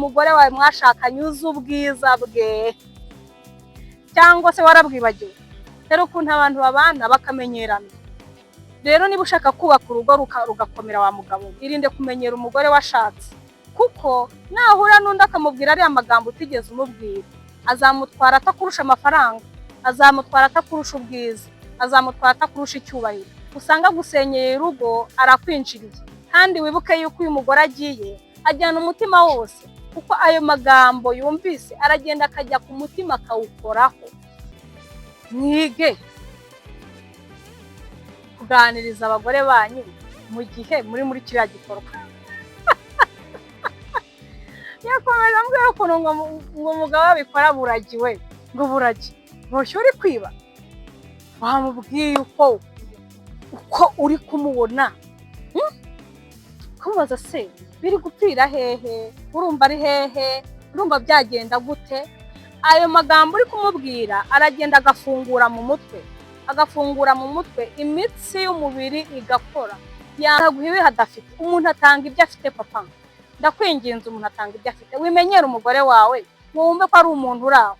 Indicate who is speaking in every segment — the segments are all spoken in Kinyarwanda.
Speaker 1: umugore wawe mwashakanye uzi ubwiza bwe cyangwa se warabwibagiwe. Rero ukuntu abantu babana bakamenyerana. Rero niba ushaka kubaka urugo rugakomera wa mugabo, irinde kumenyera umugore washatse, kuko nahura n'undi akamubwira ari amagambo utigeze umubwira, azamutwara atakurusha amafaranga, azamutwara atakurusha ubwiza, azamutwara atakurusha icyubahiro. Usanga gusenyera urugo arakwinjiriye. Kandi wibuke yuko uyu mugore agiye ajyana umutima wose, kuko ayo magambo yumvise aragenda akajya ku mutima akawukoraho. Mwige kuganiriza abagore banyu mu gihe muri kiriya gikorwa. Yakomeje ambwira ukuntu ngo umugabo abikora buragiwe, ngo buragi boshye uri kwiba. Wamubwiye uko uri kumubona, kumubaza se biri gupfira hehe, urumva ari hehe, urumva byagenda gute. Ayo magambo uri kumubwira aragenda agafungura mu mutwe, imitsi y'umubiri igakora. Yanaguha ibi hadafite. Umuntu atanga ibyo afite papa. Ndakwinginze umuntu atanga ibyo afite. Wimenyera umugore wawe, wumve ko ari umuntu uraho.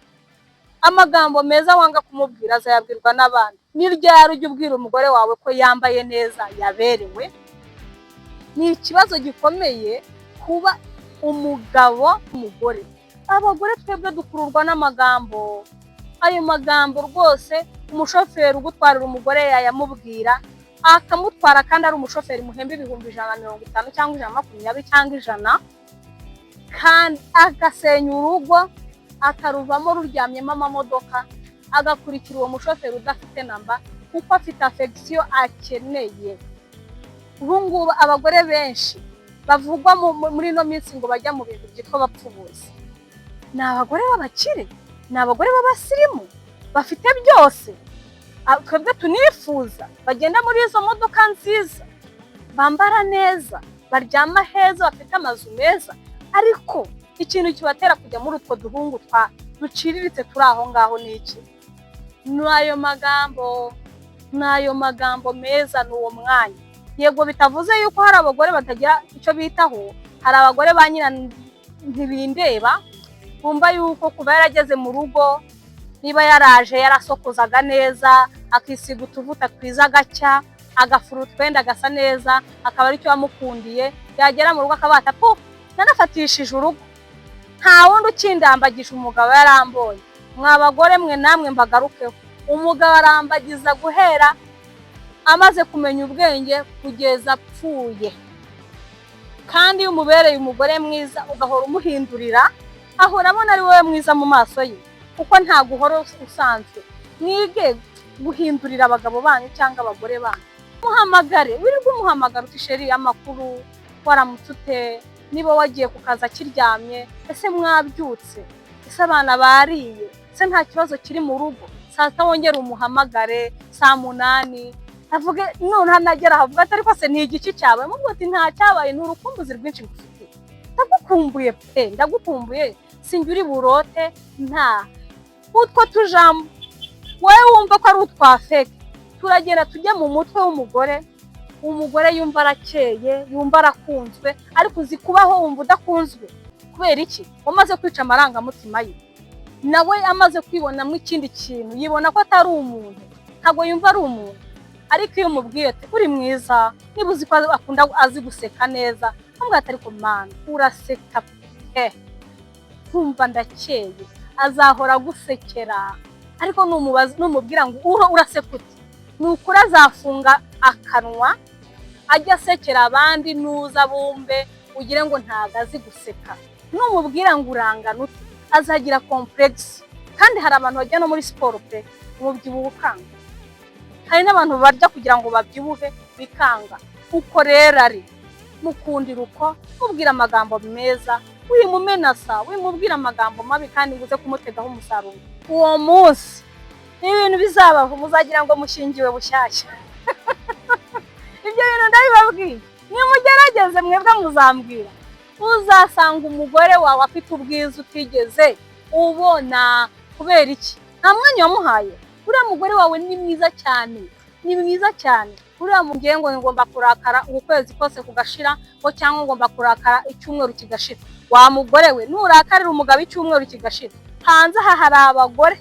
Speaker 1: Amagambo meza wanga kumubwira azayabwirwa n'abandi. Ni ryari ujye ubwira umugore wawe ko yambaye neza, yaberewe? Ni ikibazo gikomeye kuba umugabo umugore. Abagore twebwe dukururwa n'amagambo. Ayo magambo rwose umushoferi ugutwarira umugore yayamubwira, akamutwara kandi ari umushoferi muhemba 150 cyangwa 120 cyangwa 100, kandi agasenya urugo akaruvamo ruryamyemo amamodoka, agakurikira uwo mushoferi udafite namba kuko afite affection akeneye. Ubungubu abagore benshi bavugwa muri no minsi ngo bajya mu bintu byitwa bapfubuzi, ni abagore b'abakire, ni abagore b'abasirimu bafite byose. Twebwe tunifuza bagenda muri izo modoka nziza, bambara neza, baryama heza, bafite amazu meza. Ariko ikintu kibatera kujya muri utwo duhungu duciriritse turi aho ngaho ni iki? N'ayo magambo meza n'uwo mwanya. Yego bitavuze yuko hari abagore batagira icyo bitaho, hari abagore ba nyina ntibindeba, bumva yuko kuba yarageze mu rugo, niba yaraje yarasokozaga neza, akisiga utuvuta twiza gacya, agafura utwenda gasa neza, akaba ari cyo wamukundiye, yagera mu rugo akabata nanafatishije urugo. Nta wundi ukindambagisha umugabo yarambonye. Mwabagore mwe namwe mbagarukeho, umugabo arambagiza guhera amaze kumenya ubwenge kugeza apfuye. Kandi iyo umubereye umugore mwiza ugahora umuhindurira, ahora abona ari wowe mwiza mu maso ye, kuko nta guhora usanzwe. Mwige guhindurira abagabo banyu cyangwa abagore banyu. Muhamagare, wirirwa umuhamagara uti sheri amakuru, waramutse, niba wagiye ku kazi akiryamye, ese mwabyutse, ese abana bariye, ese nta kibazo kiri mu rugo. Saa sita wongera umuhamagare, saa 8 avuge none hanagera havuga ati ariko se ni igiki cyabaye. Mubwo ati nta cyabaye, ni urukumbuzi rwinshi ngufite, ndagukumbuye pe, ndagukumbuye, sinjye uri burote. Nta utwo tujambo wowe wumva ko ari utwafeke, turagenda tujye mu mutwe w'umugore. Umugore yumva arakeye, yumva arakunzwe, ariko uzi kubaho wumva udakunzwe kubera iki? Umaze kwica amarangamutima ye, nawe amaze kwibonamo ikindi kintu, yibona ko atari umuntu, ntabwo yumva ari umuntu. Ariko iyo umubwiye ati uri mwiza, niba uzi ko akunda azi guseka neza, ambwira ati ariko mana uraseka pe, nkumva ndakeye, azahora gusekera. Ariko numubwira ngo uraseka uti, nukuri azafunga akanwa ajya asekera abandi, nuza bumbe ugire ngo ntago azi guseka. Numubwira ngo urangana uti, azagira complex. Kandi hari abantu bajya no muri siporo pe, umubyibuho ukanga. Hari n'abantu barya kugira ngo babyibuhe bikanga. Uko rero ari mukundira uko, mubwira amagambo meza, wimumenasa, wimubwira amagambo mabi kandi nguze kumutegaho umusaruro. Uwo munsi ibintu bizabaho, muzagira ngo mushingiwe bushyashya. Ibyo bintu ndabibabwiye, nimugerageze mwebwe muzambwira. Uzasanga umugore wawe afite ubwiza utigeze ubona. Kubera iki? Nta mwanya wamuhaye. Uriya mugore wawe ni mwiza cyane, ni mwiza cyane. Uriya mubwiye ngo ngomba kurakara ukwezi kose kugashira, ko cyangwa ngomba kurakara icyumweru kigashira. wa mugore we nurakarira umugabo icyumweru kigashira hanze aha hari abagore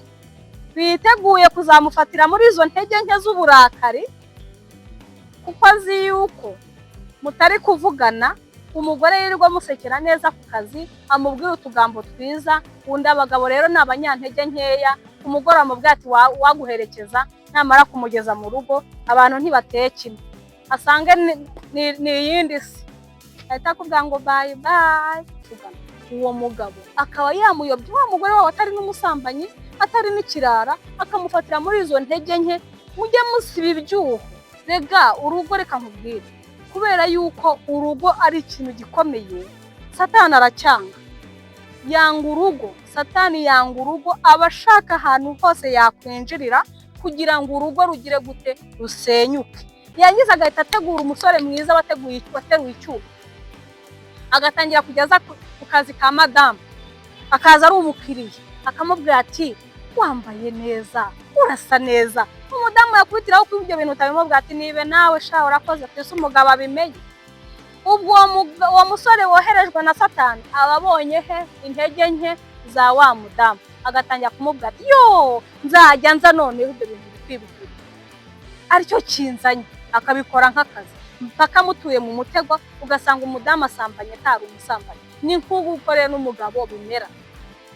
Speaker 1: biteguye kuzamufatira muri izo ntege nke z'uburakari kuko azi yuko mutari kuvugana umugore yirirwa musekera neza ku kazi amubwira utugambo twiza undi abagabo rero ni abanyantege nkeya umugore amubwira ati waguherekeza namara kumugeza mu rugo abantu ntibateye kimwe asange ni iyindi si ahita akubwira ngo bye bye uwo mugabo akaba yamuyobya wa mugore wawe atari n'umusambanyi atari n'ikirara akamufatira muri izo ntege nke mujye musiba ibyuho rega urugo reka nkubwire kubera yuko urugo ari ikintu gikomeye satani aracyanga yanga urugo satani yanga urugo abashaka ahantu hose yakwinjirira kugira ngo urugo rugire gute rusenyuke yangiza agahita ategura umusore mwiza wateruye icyuma agatangira kugeza ku kazi ka madamu akaza ari umukiriya akamubwira ati wambaye neza urasa neza umudamu yakubitiraho ko ibyo bintu utabimubwira ati nibe nawe sha urakoze twese umugabo abimenye ubwo uwo musore woherejwe na satani ababonye he intege nke za wa mudamu agatangira kumubwira ati yo nzajya nza none ibyo bintu bikwibwira aricyo kinzanye akabikora nk'akazi mpaka mutuye mu mutego ugasanga umudamu asambanye atari umusambanyi ni nk'ubu ukoreye n'umugabo bimera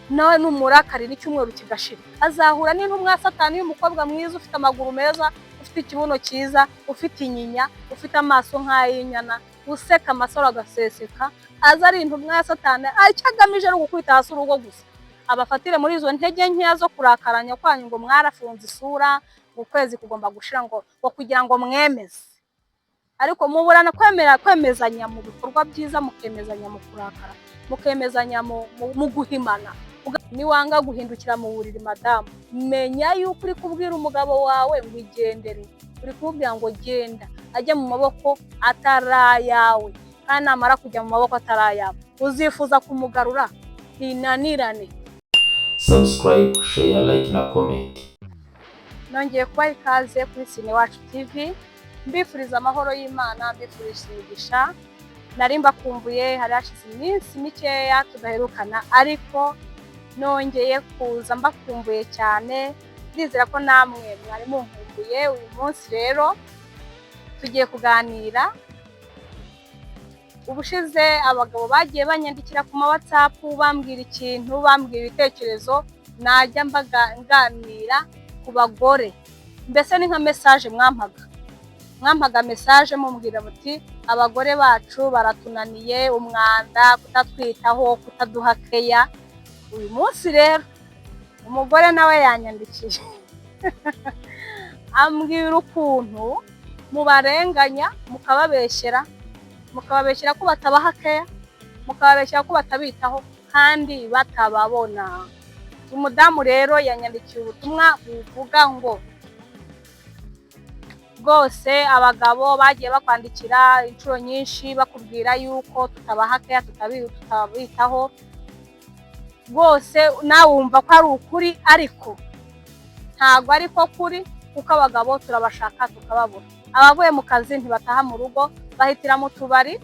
Speaker 1: nawe n'umurakari n'icyumweru kigashira azahura n'intumwa satani y'umukobwa mwiza ufite amaguru meza ufite ikibuno cyiza ufite inyinya ufite amaso nk'ay'inyana useka amasaro agaseseka aza ari intumwa ya satani icyo agamije ari ugukubita hasi urugo gusa abafatire muri izo ntege nkeya zo kurakaranya kwanyu ngo mwarafunze isura mu kwezi kugomba gushira ngo kugira ngo mwemeze ariko muburana kwemezanya mu bikorwa byiza mukemezanya mu kurakara mukemezanya mu guhimana niwanga guhindukira mu buriri madamu menya yuko uri kubwira umugabo wawe ngo igendere uri kumubwira ngo genda ajye mu maboko atarayawe kandi namara kujya mu maboko atarayawe uzifuza kumugarura inanirane.
Speaker 2: Subscribe, share, like na comment.
Speaker 1: Nongeye kuba ikaze kuri Sine Wacu TV mbifuriza amahoro y'Imana mbifuriza imigisha nari mbakumbuye hari hashize iminsi mikeya tudaherukana ariko nongeye kuza mbakumbuye cyane ndizera ko namwe mwari munkumbuye uyu munsi rero tugiye kuganira ubushize abagabo bagiye banyandikira ku ma WhatsApp bambwira ikintu bambwira ibitekerezo najya mbaganira ku bagore mbese ni nka message mwampaga message mumbwira muti abagore bacu baratunaniye umwanda kutatwitaho kutaduha keya uyu munsi rero umugore nawe yanyandikiye ambwira ukuntu mubarenganya mukababeshyera ko batabaha keya mukababeshyera ko batabitaho kandi batababona. Umudamu rero yanyandikiye ubutumwa buvuga ngo rwose abagabo bagiye bakwandikira inshuro nyinshi bakubwira yuko tutabaha keya tutabitaho rwose nawe wumva ko ari ukuri ariko ntabwo ariko kuri kuko abagabo turabashaka tukababura abavuye mu kazi ntibataha mu rugo bahitira mu tubari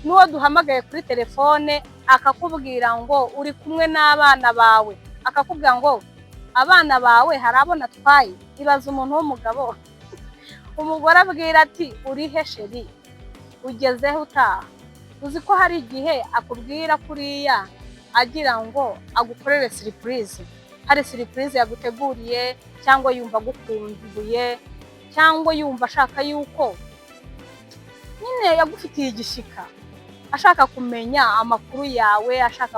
Speaker 1: n'uwo duhamagaye kuri telefone akakubwira ngo uri kumwe n'abana bawe akakubwira ngo abana bawe hari abo natwaye ibaza umuntu w'umugabo umugore abwira ati uri he sheri ugezeho utaha uzi ko hari igihe akubwira kuriya agira ngo agukorere surprise hari surprise yaguteguriye cyangwa yumva gukumbuye cyangwa yumva ashaka yuko nyine yagufitiye igishika ashaka kumenya amakuru yawe ashaka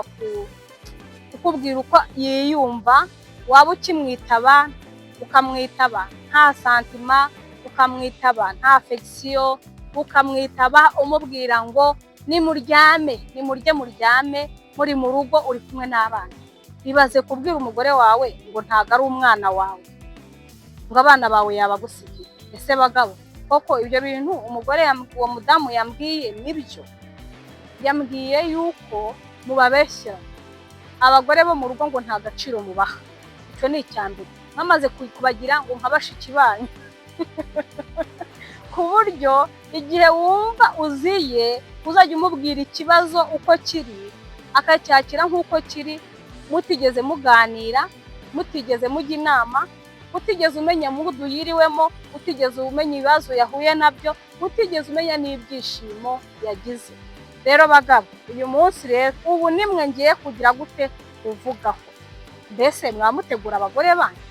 Speaker 1: kukubwira uko yiyumva waba ukimwitaba ukamwitaba nta santima ukamwitaba nta affection ukamwitaba umubwira ngo nimurye muryame muri mu rugo uri kumwe n'abana ibaze kubwira umugore wawe ngo ntago ari umwana wawe ngo abana bawe yabagusigiye ese bagabo koko ibyo bintu umugore uwo mudamu yambwiye nibyo yambwiye yuko mubabeshya abagore bo mu rugo ngo nta gaciro mubaha icyo ni icyambere mwamaze kubagira ngo nkabashiki banyu ku buryo igihe wumva uziye uzajya umubwira ikibazo uko kiri akacyakira nk'uko kiri, mutigeze muganira, mutigeze mujya inama, utigeze umenya mudu yiriwemo, utigeze umenya ibibazo yahuye nabyo, utigeze umenya n'ibyishimo yagize. Rero bagabo, uyu munsi rero ubu nimwe ngiye kugira gute uvugaho. Mbese mwamutegura abagore banyu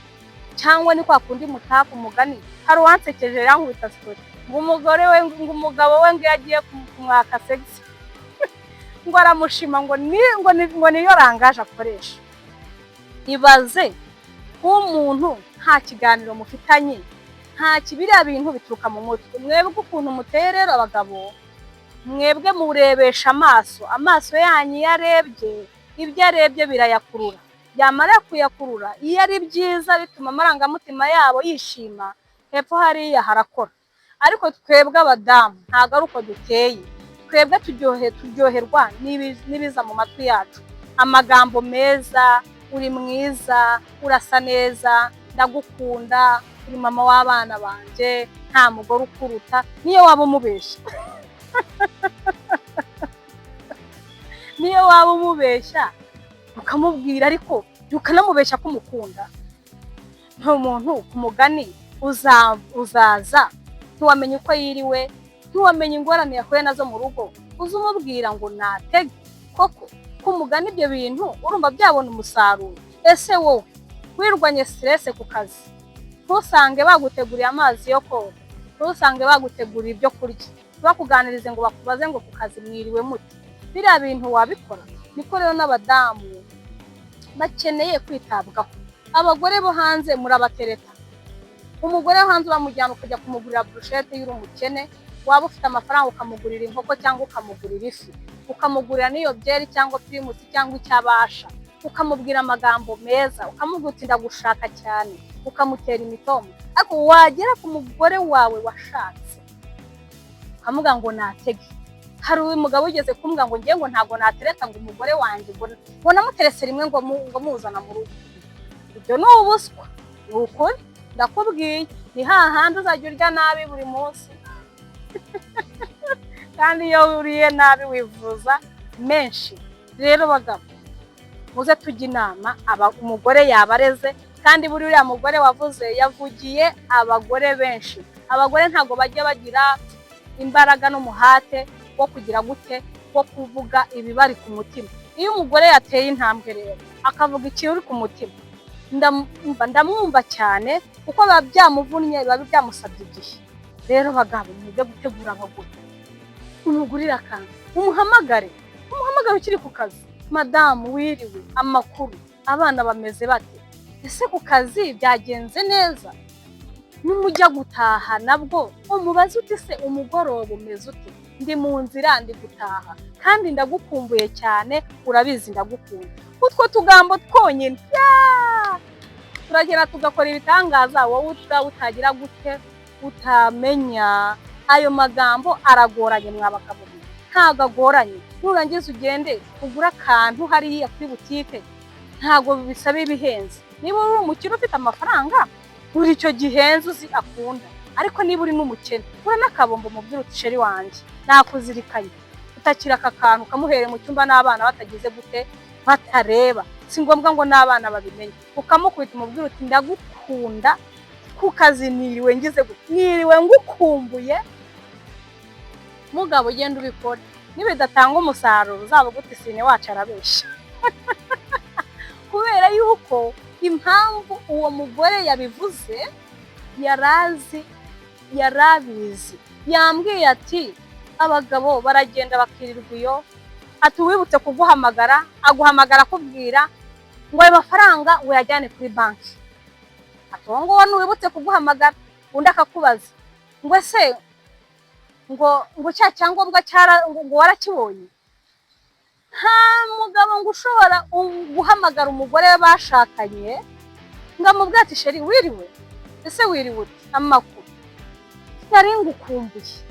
Speaker 1: cyangwa ni kwa kundi mutaka umugani? Hari uwansekeje yankubita story ngo umugore we, ngo umugabo we ngo yagiye kumwaka sex ngo aramushima ngo niyo rangaje akoresha. Ibaze umuntu nta kiganiro mufitanye, nta kibiriya bintu bituruka mu mutwe. Mwebwe ukuntu muteye rero abagabo, mwebwe murebesha amaso yanyu yarebye, ibyo arebye birayakurura. Yamara kuyakurura, iyo ari byiza bituma amarangamutima yabo yishima, hepfo hariya harakora. Ariko twebwe abadamu ntabwo ari uko duteye. Twebwe turyoherwa n'ibiza mu matwi yacu, amagambo meza, uri mwiza, urasa neza, ndagukunda, uri mama w'abana banje, nta mugore ukuruta. Niyo waba umubeshya niyo waba umubeshya ukamubwira, ariko ukanamubeshya ko umukunda, nta muntu ku mugani uzaza ntiwamenya uko yiriwe, ntiwamenya ingorane yahuye nazo mu rugo, uza umubwira ngo natege. Koko ku mugani ibyo bintu urumva byabona umusaruro? Ese wowe wirwanye stress ku kazi, ntusange baguteguriye amazi yo koga, ntusange baguteguriye ibyo kurya, bakuganirize ngo bakubaze ngo ku kazi mwiriwe mute? Biriya bintu wabikora? Niko rero n'abadamu bakeneye kwitabwaho. Abagore bo hanze murabatereta. Umugore wo hanze uramujyana ukajya kumugurira brushette y'uri umukene, waba ufite amafaranga ukamugurira inkoko cyangwa ukamugurira ifi, ukamugurira n'iyo byeri cyangwa primus cyangwa icyabasha, ukamubwira amagambo meza, ukamubwira uti ndagushaka cyane, ukamutera imitomo. Ariko wagera ku mugore wawe washatse ukamuga ngo natege. Hari uyu mugabo ugeze kumbwa ngo ngiye ngo ntago natereta ngo umugore wanjye ngo namuterese rimwe ngo muzana mu rugo. Ibyo ni ubuswa. Ni ukuri ndakubwiye, ni hahandi uzajya urya nabi buri munsi kandi iyo uriye nabi wivuza menshi. Rero bagabo, muze tujya inama. Umugore yabareze, kandi buri uriya mugore wavuze yavugiye abagore benshi. Abagore ntago bajya bagira imbaraga n'umuhate wo kugira gute, wo kuvuga ibibari ku mutima. Iyo umugore yateye intambwe rero akavuga ikintu uri ku mutima, ndamwumva cyane kuko biba byamuvunnye, biba byamusabye igihe. Rero bagabo, mwige gutegura abagore. Umugurira akantu, umuhamagare ukiri ku kazi. Madamu wiriwe, amakuru, abana bameze bate? Ese ku kazi byagenze neza? Numujya gutaha nabwo umubaze uti se umugoroba umeze ute? Ndi mu nzira ndi gutaha kandi ndagukumbuye cyane, urabizi ndagukunda. Utwo tugambo twonyine turagera tugakora ibitangaza, wowe utagira gute utamenya. Ayo magambo aragoranye mwabagabo, ntago agoranye. Nurangiza ugende ugura akantu hariya kuri butike, ntago bisaba ibihenze. Niba uri umukire ufite amafaranga, uri icyo gihenze uzi akunda. Ariko niba uri n'umukene, ura n'akabombo mubwira uti sheri wanjye nakuzirikanye, utakira aka kantu kamuhere mu cyumba n'abana batagize gute, batareba. Si ngombwa ngo n'abana babimenye. Ukamukubita umubwira uti ndagukunda, ku kazi niriwe ngize gute, niriwe ngukumbuye. Mugabo ugenda ubikora, nibidatanga umusaruro uzaba gute Sine wacu arabesha kubera yuko impamvu uwo mugore yabivuze yarabizi. Yambwiye ati abagabo baragenda bakirirwa iyo, ati wibutse kuguhamagara, aguhamagara akubwira ngo ayo mafaranga uyajyane kuri banki. Ati wowe ngo nuwibutse kuguhamagara undi akakubaza ngo ese ngo cya cyangombwa ngo warakibonye. Nta mugabo ngo ushobora guhamagara umugore bashakanye ngo amubwire ati sheri wiriwe, ese wiriwe amakuru, nari ngukumbuye.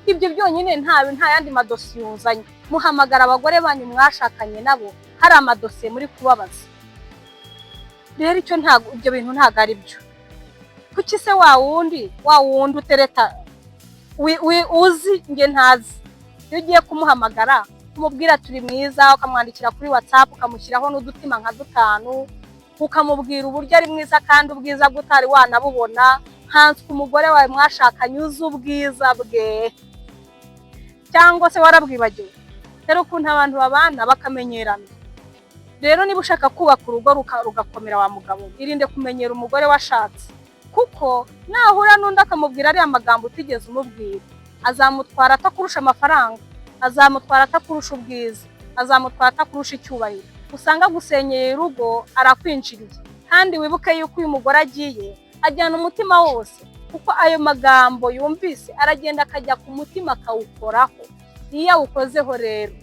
Speaker 1: Ibyo byonyine nta yandi madosiye uzanye. Muhamagara abagore banyu mwashakanye nabo, hari amadosiye muri kubabaza. Rero icyo ntago, ibyo bintu ntago ari byo. Kuki se wa wundi utereta uzi nge ntazi, iyo ugiye kumuhamagara umubwira turi mwiza, ukamwandikira kuri WhatsApp, ukamushyiraho n'udutima nka 5, ukamubwira uburyo ari mwiza kandi ubwiza butari wanabubona, hanswe umugore wawe mwashakanye uzi ubwiza bwe, cyangwa se warabwibagiwe. Rero ukuntu abantu babana bakamenyerana. Rero niba ushaka kubaka urugo rugakomera wa mugabo, irinde kumenyera umugore washatse, kuko nahura n'undi akamubwira ari amagambo utigeze umubwira, azamutwara atakurusha amafaranga, azamutwara atakurusha ubwiza, azamutwara atakurusha icyubahiro, usanga gusenyera urugo arakwinjiriye. Kandi wibuke yuko uyu mugore agiye ajyana umutima wose, kuko ayo magambo yumvise aragenda akajya ku mutima akawukoraho. Iyo awukozeho rero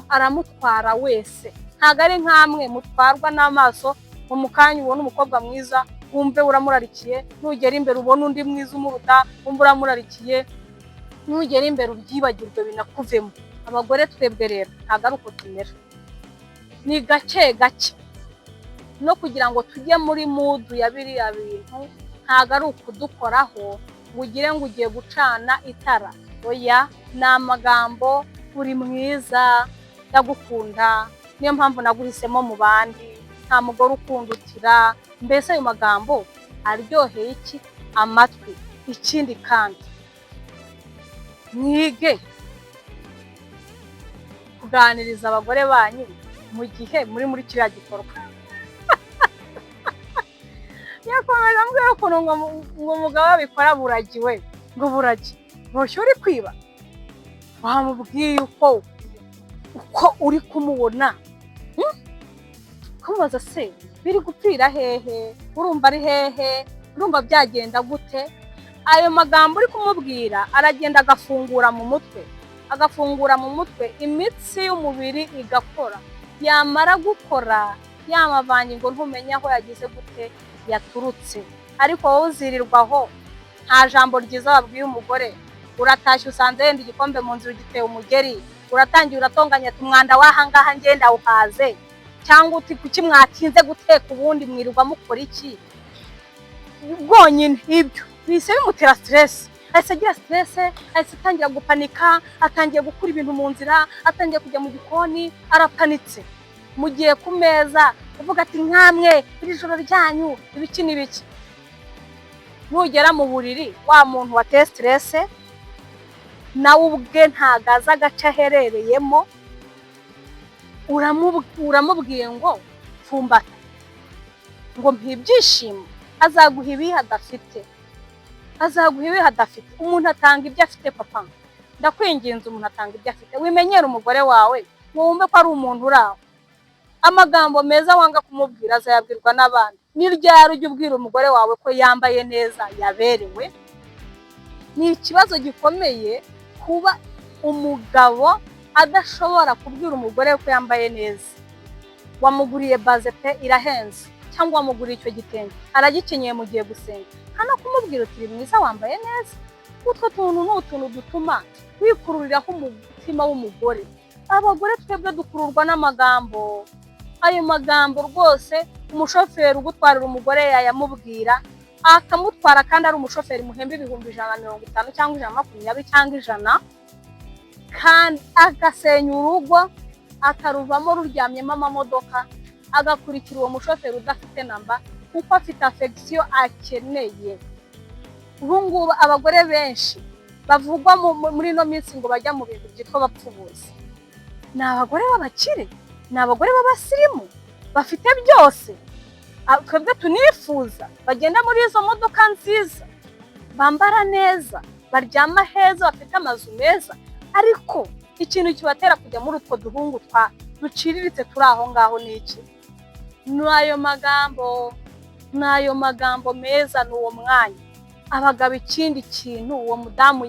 Speaker 1: aramutwara wese, ntago ari nkamwe mutwarwa n'amaso mu kanya ubona umukobwa mwiza wumve uramurarikiye, nugera imbere ubona undi mwiza umuruta wumve uramurarikiye, nugera imbere ubyibagirwe binakuvemo. Abagore twebwe rero ntago ari uko tumera, ni gake gake, no kugira ngo tujye muri mudu ya biriya bintu ntago ari ukudukoraho ugire ngo ugiye gucana itara. Oya, ni amagambo, uri mwiza, ndagukunda, niyo mpamvu naguhisemo mu bandi, nta mugore ukundutira. Mbese ayo magambo aryoheye iki amatwi. Ikindi kandi mwige kuganiriza abagore banyu mu gihe muri kiriya gikorwa. Yakomeje ambwira ukuntu ngo umugabo abikora buragiwe, ngo buragi boshye uri kwiba. Wamubwiye uko uri kumubona, kumubaza se biri gupfira hehe, urumva ari hehe, urumva byagenda gute. Ayo magambo uri kumubwira aragenda agafungura mu mutwe, imitsi y'umubiri igakora. Yamara gukora yamavanye ngo ntumenye aho yagize gute yaturutse. Ariko wowe uzirirwaho nta jambo ryiza wabwiye umugore, uratashye usanze yenda igikombe mu nzu giteye umugeri, uratangiye uratonganya ati umwanda wahangaha ngenda uhaze, cyangwa uti kuki mwatinze guteka ubundi mwirirwa mukora iki. Bwonyine ibyo bise bimutera stress, ahise agira stress, ahise atangira gupanika, atangiye gukura ibintu mu nzira, atangiye kujya mu gikoni, arapanitse. Mugiye ku meza uvuga ati nkamwe iri joro ryanyu ibiki n'ibiki. Nugera mu buriri wa muntu wateye stress nawe ubwe ntagaza agace aherereyemo, uramubwiye ngo pfumbata, ngo mpibyishimo, azaguha ibihe adafite. Umuntu atanga ibyo afite. Papa, ndakwinginze, umuntu atanga ibyo afite. Wimenyere umugore wawe, wumve ko ari umuntu uraho. Amagambo meza wanga kumubwira azayabwirwa n'abandi. Ni ryari ujya ubwira umugore wawe ko yambaye neza, yaberewe? Ni ikibazo gikomeye kuba umugabo adashobora kubwira umugore ko yambaye neza. Wamuguriye baze pe irahenze, cyangwa wamuguriye icyo gitenge aragikenyeye mu gihe gusenga, hano kumubwira uti mwiza wambaye neza. Utwo tuntu n'utuntu dutuma wikururiraho umutima w'umugore. Abagore twebwe dukururwa n'amagambo. Ayo magambo rwose umushoferi ugutwarira umugore yayamubwira akamutwara, kandi ari umushoferi muhemba ibihumbi 150 cyangwa 120 cyangwa 100, kandi agasenya urugo akaruvamo ruryamyemo amamodoka, agakurikira uwo mushoferi udafite namba kuko afite affection akeneye. Ubu ngubu abagore benshi bavugwa muri no minsi ngo bajya mu bintu byitwa bapfubuzi, ni abagore b'abakire, ni abagore b'abasirimu bafite byose. Twebwe tunifuza bagenda muri izo modoka nziza, bambara neza, baryama heza, bafite amazu meza. Ariko ikintu kibatera kujya muri utwo duhungu duciriritse turi aho ngaho ni iki? N'ayo magambo meza n'uwo mwanya. Abagabo ikindi kintu uwo mudamu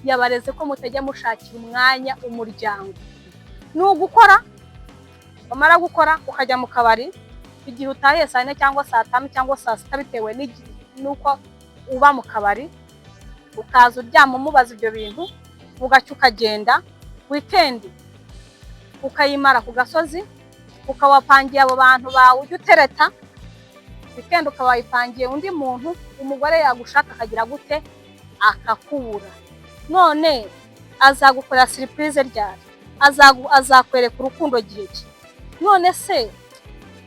Speaker 1: yabareze ko mutajya mushakira umwanya umuryango. Nugukora, bamara gukora ukajya mu kabari, igihe utahiye saa 4 cyangwa saa 5 cyangwa saa 6 bitewe nuko uba mu kabari, ukaza uryama umubaza ibyo bintu, ugacyo ukagenda. Weekend ukayimara ku gasozi, ukawapangiye abo bantu bawe ujya utereta. Weekend ukawayipangiye undi muntu, umugore yagushaka akagira gute akakubura. None azagukorera surprise ryari? azakwereka urukundo gihe ki. None se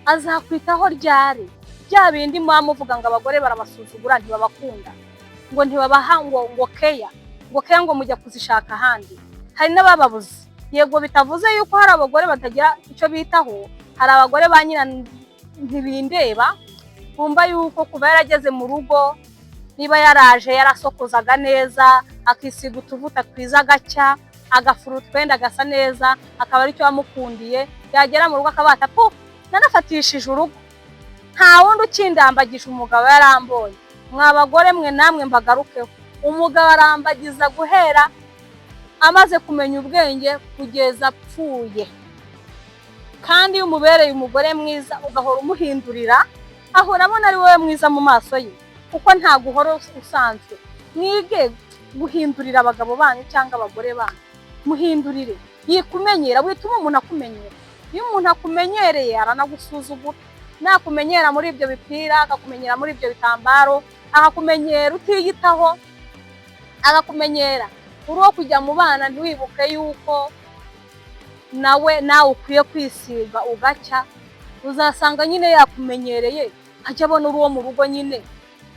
Speaker 1: azakwitaho ryari? Bya bindi muvuga ngo abagore barabasuzugura ntibabakunda, ngo ntibabaha ngo keya, ngo mujya kuzishaka ahandi. Hari n'abababuze. Yego bitavuze yuko hari abagore batagira icyo bitaho, hari abagore ba nyina ntibindeba, bumva yuko kuba yarageze mu rugo, niba yaraje yarasokozaga neza, akisiga utuvuta twiza gacya, agafura utwenda gasa neza, akaba ari cyo wamukundiye, yagera mu rugo akabata po nanafatishije urugo, nta wundi ukindambagisha umugabo yarambonye. Mwa bagore mwe namwe mbagarukeho, umugabo arambagiza guhera amaze kumenya ubwenge kugeza apfuye. Kandi iyo umubereye umugore mwiza ugahora umuhindurira, ahora abona ari wowe mwiza mu maso ye, kuko nta guhora usanzwe. Mwige guhindurira abagabo banyu cyangwa abagore banyu, muhindurire. Yikumenyera, wituma umuntu akumenyera. Iyo umuntu akumenyereye aranagusuzugura. Nakumenyera muri ibyo bipira, akakumenyera muri ibyo bitambaro, akakumenyera utiyitaho, agakumenyera uro kujya mu bana ntiwibuke yuko nawe ukwiye kwisiga ugacya. Uzasanga nyine yakumenyereye, ajya abona uwo mu rugo nyine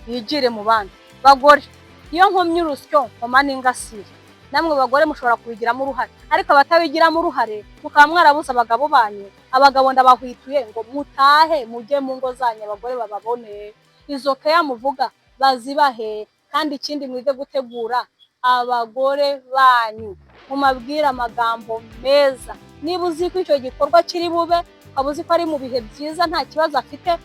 Speaker 1: yigire mu bandi. Bagore, iyo nkomye urusyo nkoma n'ingasire, namwe bagore mushobora kubigiramo uruhare, ariko abatabigiramo uruhare mukaba mwarabuze abagabo banyu. Abagabo ndabahwituye ngo mutahe mujye mu ngo zanyu, abagore bababone. Izo keya muvuga bazibahe. Kandi ikindi mwige gutegura abagore banyu, mumabwira amagambo meza. Niba uzi ko icyo gikorwa kiri bube, ukaba uzi ko ari mu bihe byiza, nta kibazo afite,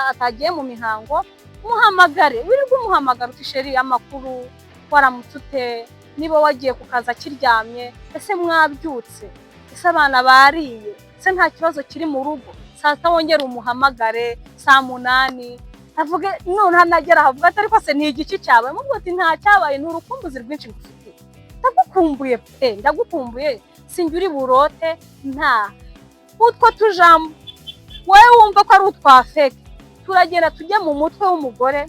Speaker 1: atagiye mu mihango, muhamagare. Wirirwa umuhamagara uti sheri amakuru, waramutse ute, niba wagiye ku kazi akiryamye, ese mwabyutse, ese abana bariye, ese nta kibazo kiri mu rugo. Saa sita wongera umuhamagare, saa 8 avuge none hanagera havuga ati ariko se ni igiki cyabaye. Mubwo ati nta cyabaye, ni urukumbuzi rwinshi ngufite, ndagukumbuye pe, ndagukumbuye, sinjye uri burote. Nta utwo tujambo wowe wumva ko ari utwafeke, turagenda tujye mu mutwe w'umugore.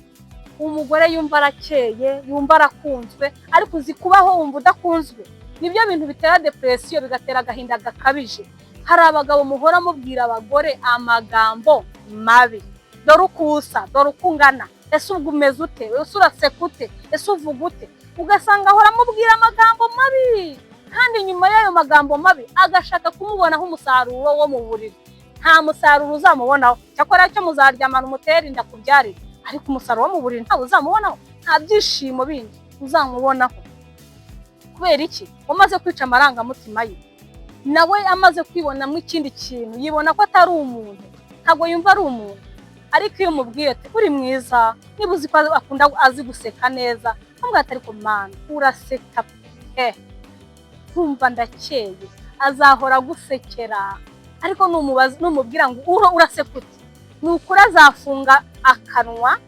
Speaker 1: Umugore yumva arakeye, yumva arakunzwe, ariko uzi kubaho wumva udakunzwe, nibyo bintu bitera depression, bigatera agahinda gakabije. Hari abagabo muhora mubwira abagore amagambo mabi, dore ukusa, dore ukungana, ese ubwo umeze ute, ese uraseka ute, ese uvuga ute. Ugasanga ahora mubwira amagambo mabi, kandi nyuma y'ayo magambo mabi agashaka kumubonaho umusaruro wo mu buriri. Nta musaruro uzamubonaho, cyakora cyo muzaryamana umutera inda kubyarira, ariko umusaruro wo mu buriri ntawe uzamubonaho, nta byishimo bindi uzamubonaho. Kubera iki? Umaze kwica amarangamutima ye, nawe amaze kwibonamo ikindi kintu, yibona ko atari umuntu, ntabwo yumva ari umuntu. Ariko iyo umubwiye ati uri mwiza, niba uzi ko akunda azi guseka neza, ntabwo atari ko mana uraseka pe, nkumva ndakeye, azahora gusekera. Ariko numubwira ngo uraseka ute, nukuri azafunga akanwa,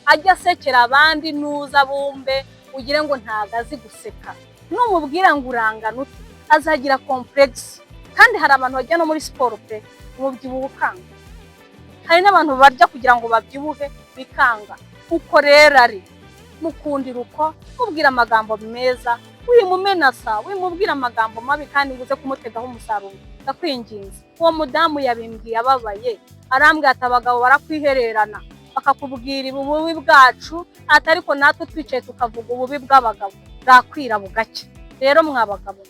Speaker 1: ajya asekera abandi, nuza bumbe ugire ngo ntago azi guseka. Numubwira ngo urangana ute, azagira complex. Kandi hari abantu bajya no muri siporo pe, umubyibuho ukanga. Hari n'abantu barya kugira ngo babyibuhe bikanga. Uko rero ari mukundira uko, mubwira amagambo meza, wimumenasa, wimubwira amagambo mabi kandi nguze kumutegaho umusaruro. Ndakwinginze. Uwo mudamu yabimbwiye ababaye, arambwira ati abagabo barakwihererana, bakakubwira ububi bwacu, atariko natwe twicaye tukavuga ububi bw'abagabo, bwakwira bugacya. Rero mwabagabo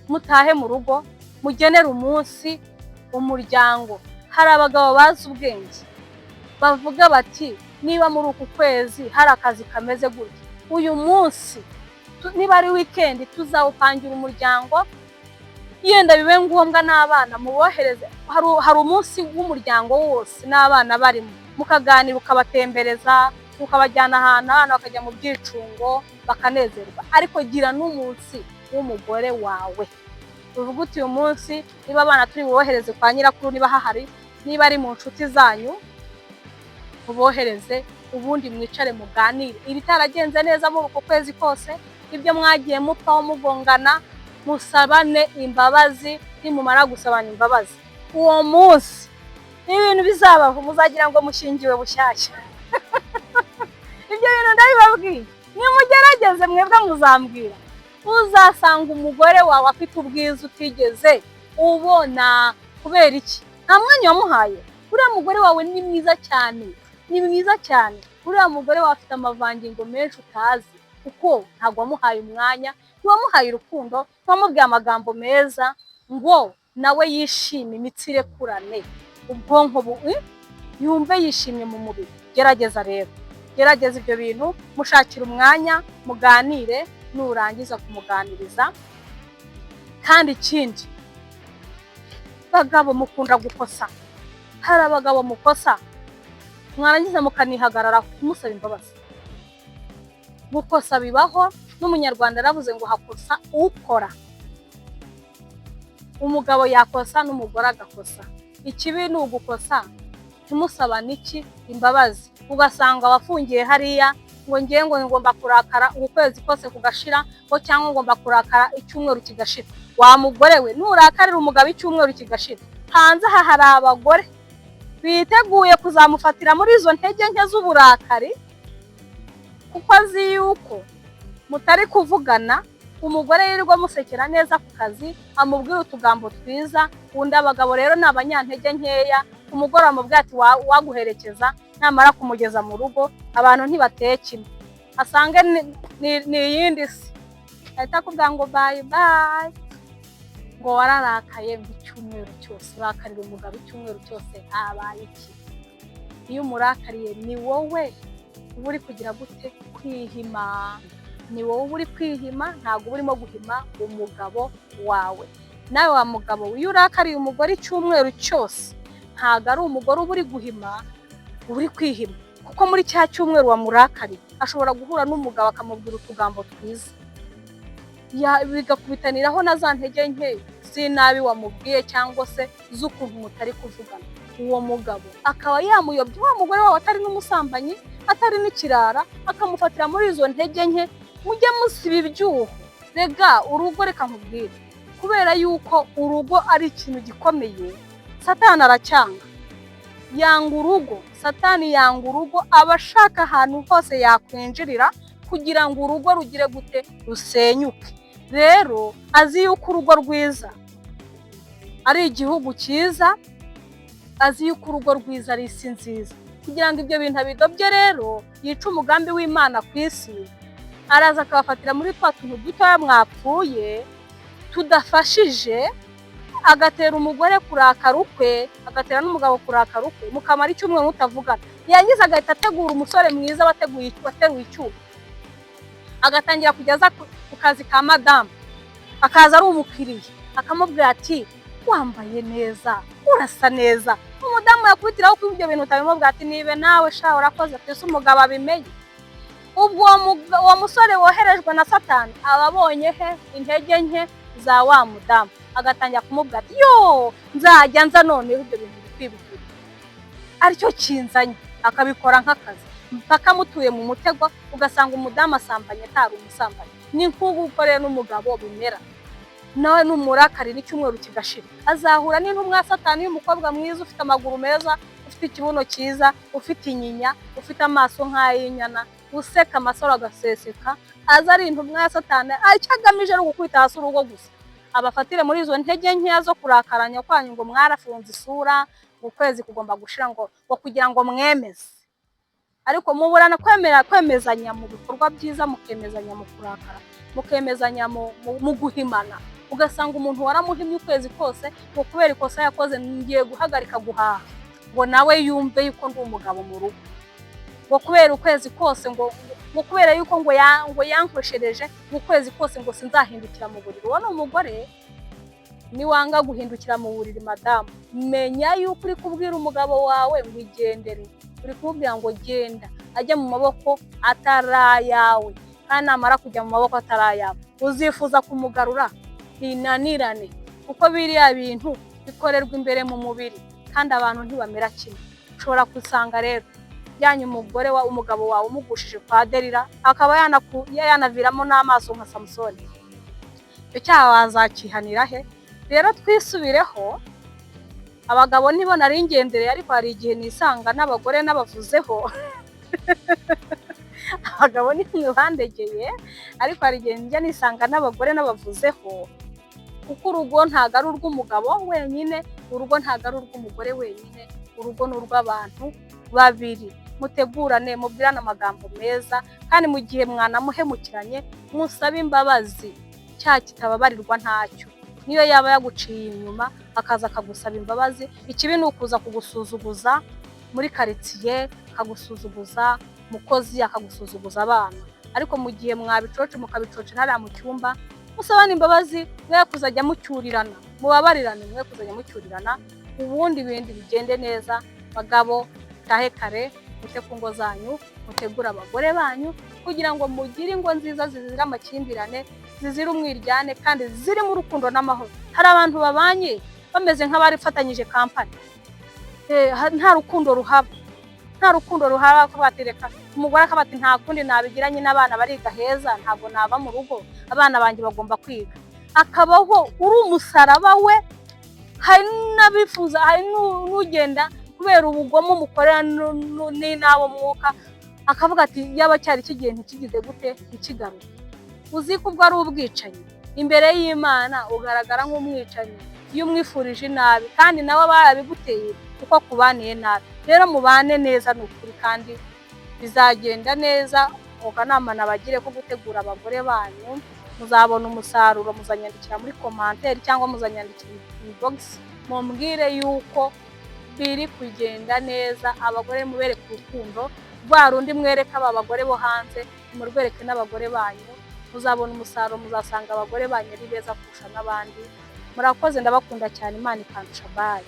Speaker 1: mutahe mu rugo, mugenera umunsi umuryango. Hari abagabo bazi ubwenge, bavuga bati niba muri uku kwezi hari akazi kameze gutya, uyu munsi niba ari weekend tuzawupangira umuryango, yenda bibe ngombwa n'abana mubohereze. Hari umunsi w'umuryango wose n'abana barimo, mukaganira, ukabatembereza, ukabajyana ahantu, abana bakajya mu byicungo bakanezerwa. Ariko gira n'umunsi w'umugore wawe, uvuga uti uyu munsi niba abana turi bubohereze kwa nyirakuru, niba hahari, niba ari mu nshuti zanyu ubohereze, ubundi mwicare muganire ibitaragenze neza muri uko kwezi kose, ibyo mwagiye mupfaho mugongana, musabane imbabazi. Nimumara gusabana imbabazi, uwo munsi n'ibintu bizabaho, muzagira ngo mushingiwe bushyashya. Ibyo bintu ndabibabwiye, nimugerageze mwebwe muzambwira. uzasanga umugore wawe afite ubwiza utigeze ubona. Kubera iki? Nta mwanya wamuhaye. Uriya mugore wawe ni mwiza cyane, ni mwiza cyane. Uriya mugore wawe afite amavangingo menshi utazi, kuko ntabwo wamuhaye umwanya, ntiwamuhaye urukundo, ntiwamubwiye amagambo meza ngo nawe yishime, imitsi irekurane, ubwonko yumve yishimye mu mubiri. Gerageza rero, gerageza ibyo bintu, mushakira umwanya muganire, nurangiza kumuganiriza. Kandi ikindi, bagabo mukunda gukosa. Hari abagabo mukosa mwarangiza mukanihagarara kumusaba imbabazi. Gukosa bibaho, n'umunyarwanda yaravuze ngo hakosa ukora. Umugabo yakosa n'umugore agakosa. Ikibi ni ugukosa ntimusaba niki imbabazi, ugasanga wafungiye hariya ngo ngiye ngo ngomba kurakara ukwezi kose kugashira, ngo cyangwa ngomba kurakara icyumweru kigashira. Wa mugore we, nurakarira umugabo icyumweru kigashira, hanze aha hari abagore biteguye kuzamufatira muri izo ntege nke z'uburakari, kuko azi yuko mutari kuvugana. Umugore yirirwa musekera neza ku kazi, amubwira utugambo twiza. Undi abagabo rero ni abanyantege nkeya, umugore amubwira ati waguherekeza, namara kumugeza mu rugo abantu ntibateye kimwe, asange ni iyindi si, ahita akubwira ngo bye bye, ngo wararakaye icyumweru cyose. Urakarira umugabo icyumweru cyose, abaye iki? Iyo umurakariye ni wowe uba uri kugira gute? Kwihima. Ni wowe uba uri kwihima, ntabwo uba urimo guhima umugabo wawe. Nawe wa mugabo, iyo urakariye umugore icyumweru cyose, ntabwo ari umugore uba uri guhima, uba uri kwihima. Kuko muri cya cyumweru wamurakariye, ashobora guhura n'umugabo akamubwira utugambo twiza, bigakubitaniraho na za ntege nke z'inabi wamubwiye cyangwa se z'ukuntu mutari kuvugana. Uwo mugabo akaba yamuyobya wa mugore wawe atari n'umusambanyi, atari n'ikirara, akamufatira muri izo ntege nke. Mujye musiba ibyuho. Rega urugo, reka nkubwire, kubera yuko urugo ari ikintu gikomeye, Satani aracyanga. Yanga urugo, Satani yanga urugo, abashaka ahantu hose yakwinjirira kugira ngo urugo rugire gute? Rusenyuke. Rero azi yuko urugo rwiza ari igihugu cyiza, azi yuko urugo rwiza ari isi nziza. Kugira ngo ibyo bintu abidobye rero, yica umugambi w'Imana ku isi, araza akabafatira muri twa tuntu dutoya mwapfuye tudafashije, agatera umugore kurakara ukwe, agatera n'umugabo kurakara ukwe, mukamara icyumweru mutavugana. Yangiza agahita ategura umusore mwiza wateruye icyuma, agatangira kugeza ku kazi ka madamu, akaza ari umukiriya, akamubwira ati wambaye neza, urasa neza. Umudamu yakubitiraho ko ibyo bintu utabimubwira ati nibe nawe sha urakoze, twese umugabo abimenye. Ubwo uwo musore woherejwe na Satani aba abonye he intege nke za wa mudamu, agatangira kumubwira ati yo nzajya nza noneho ibyo bintu bikwibukira, aricyo kinzanye. Akabikora nk'akazi mpaka mutuye mu mutego, ugasanga umudamu asambanye atari umusambanyi. Ni nk'uko rero n'umugabo bimera, nawe n'umurakarira icyumweru kigashira, azahura n'intumwa Satani y'umukobwa mwiza, ufite amaguru meza, ufite ikibuno cyiza, ufite inyinya, ufite amaso nk'ay'inyana, useka amasaro agaseseka. Aza ari intumwa ya Satani, icyo agamije ari ugukubita hasi urugo gusa, abafatire muri izo ntege nkeya zo kurakaranya kwanyu, ngo mwarafunze isura, ukwezi kugomba gushira, ngo kugira ngo mwemeze. Ariko muburana kwemezanya mu bikorwa byiza, mukemezanya mu kurakara, mukemezanya mu guhimana. Ugasanga umuntu waramuhimye ukwezi kose, ngo kubera ikosa yakoze ngiye guhagarika guhaha, ngo nawe yumve yuko ndi umugabo mu rugo, ngo kubera ukwezi kose, ngo kubera yuko ngo yankoshereje ukwezi kose, ngo sinzahindukira mu buriri. Uwo ni umugore. Niwanga guhindukira mu buriri, madamu, menya yuko uri kubwira umugabo wawe ngo igendere, uri kumubwira ngo genda, ajye mu maboko atarayawe. Kandi namara kujya mu maboko atarayawe, uzifuza kumugarura hinanirane, kuko biriya bintu bikorerwa imbere mu mubiri, kandi abantu ntibamera kimwe. Ushobora gusanga rero yanye umugabo wawe umugushije kwa Derira, akaba yanaviramo n'amaso nka Samusoni. Icyo cyaha wazakihanira he? Rero twisubireho. Abagabo nibo nari ngendereye, ariko hari igihe nisanga n'abagore n'abavuzeho abagabo ni mwe bandegeye, ariko hari igihe njya nisanga n'abagore n'abavuzeho, kuko urugo ntabwo ari urw'umugabo wenyine, urugo ntabwo ari urw'umugore wenyine, urugo ni urw'abantu babiri. Mutegurane, mubwirane amagambo meza, kandi mu gihe mwanamuhemukiranye musabe imbabazi. Cya kitababarirwa ntacyo. Niyo yaba yaguciye inyuma akaza akagusaba imbabazi, ikibi ni ukuza kugusuzuguza muri karitsiye, akagusuzuguza mukozi, akagusuzuguza abana. Ariko mu gihe mwabicoce mukabicoce hariya mu cyumba, musabane imbabazi, mwe kuzajya mucyurirana, mubabarirane, mwe kuzajya mucyurirana, ubundi ibindi bigende neza. Bagabo tahe kare, mute ku ngo zanyu, mutegura abagore banyu kugira ngo mugire ingo nziza zizira amakimbirane, zizira umwiryane, kandi zirimo urukundo n'amahoro. Hari abantu babanye bameze nk'abarifatanyije kampani, nta rukundo ruhaba, nta rukundo ruhaba. Ko batereka umugore akabati nta kundi nabigiranye n'abana bariga heza, ntabwo nava mu rugo, abana banjye bagomba kwiga. Akabaho uri umusaraba we. Hari n'abifuza, hari n'ugenda kubera ubugome umukorera n'inabo mwuka, akavuga ati yaba cyari kigiye ntikigize gute ntikigaruke. Uzi ko ubwo ari ubwicanyi imbere y'Imana, ugaragara nk'umwicanyi iyo umwifurije nabi, kandi nawe barabiguteye kuko akubaniye nabi. Rero mubane neza ni ukuri, kandi bizagenda neza. Akanama nabagire ko gutegura abagore banyu, muzabona umusaruro. Muzanyandikira muri commentaire cyangwa muzanyandikira inbox, mumbwire yuko biri kugenda neza. Abagore mubereke urukundo rwa rundi mwereka aba bagore bo hanze, murwereke n'abagore banyu. Muzabona umusaruro, muzasanga abagore banyu ari beza kurusha n'abandi. Murakoze, ndabakunda cyane. Imana ikandusha. Bye.